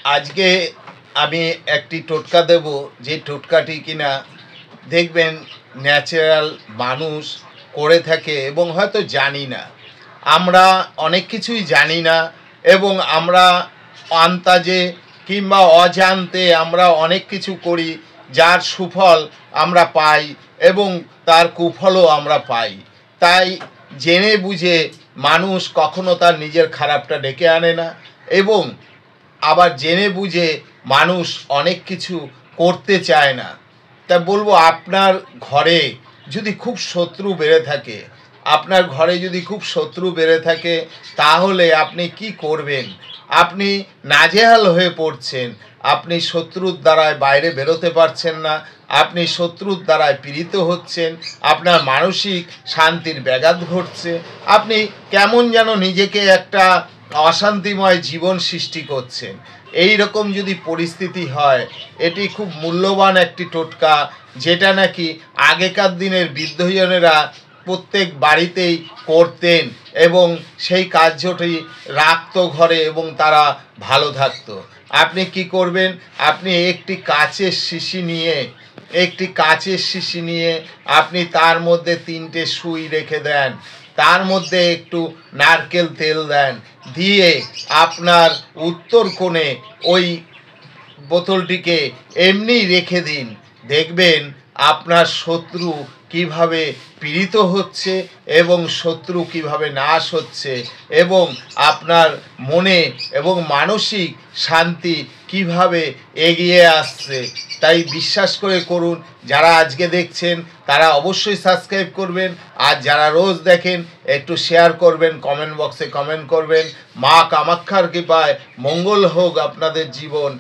আজকে আমি একটি টোটকা দেব, যে টোটকাটি কিনা দেখবেন ন্যাচারাল মানুষ করে থাকে এবং হয়তো জানি না। আমরা অনেক কিছুই জানি না এবং আমরা আন্তাজে কিংবা অজান্তে আমরা অনেক কিছু করি, যার সুফল আমরা পাই এবং তার কুফলও আমরা পাই। তাই জেনে বুঝে মানুষ কখনো তার নিজের খারাপটা ডেকে আনে না, এবং আবার জেনে বুঝে মানুষ অনেক কিছু করতে চায় না। তা বলবো, আপনার ঘরে যদি খুব শত্রু বেড়ে থাকে, আপনার ঘরে যদি খুব শত্রু বেড়ে থাকে, তাহলে আপনি কি করবেন? আপনি নাজেহাল হয়ে পড়ছেন, আপনি শত্রুর দ্বারায় বাইরে বেরোতে পারছেন না, আপনি শত্রুর দ্বারায় পীড়িত হচ্ছেন, আপনার মানসিক শান্তির ব্যাঘাত ঘটছে, আপনি কেমন যেন নিজেকে একটা অশান্তিময় জীবন সৃষ্টি করছেন। এই রকম যদি পরিস্থিতি হয়, এটি খুব মূল্যবান একটি টোটকা, যেটা নাকি আগেকার দিনের বৃদ্ধজনেরা প্রত্যেক বাড়িতেই করতেন এবং সেই কার্যটি রাখতো ঘরে এবং তারা ভালো থাকতো। আপনি কি করবেন? আপনি একটি কাচের শিশি নিয়ে আপনি তার মধ্যে 3টে সুই রেখে দেন, তার মধ্যে একটু নারকেল তেল দেন, দিয়ে আপনার উত্তর কোণে ওই বোতলটিকে এমনি রেখে দিন। দেখবেন আপনার শত্রু কিভাবে পীড়িত হচ্ছে এবং শত্রু কিভাবে নাশ হচ্ছে, এবং আপনার মনে এবং মানসিক শান্তি কিভাবে এগিয়ে আসছে। তাই বিশ্বাস করে করুন, যারা আজকে দেখছেন তারা অবশ্যই সাবস্ক্রাইব করবেন, আর যারা রোজ দেখেন একটু শেয়ার করবেন, কমেন্ট বক্সে কমেন্ট করবেন। মা কামাখ্যার কৃপায় মঙ্গল হোক আপনাদের জীবন।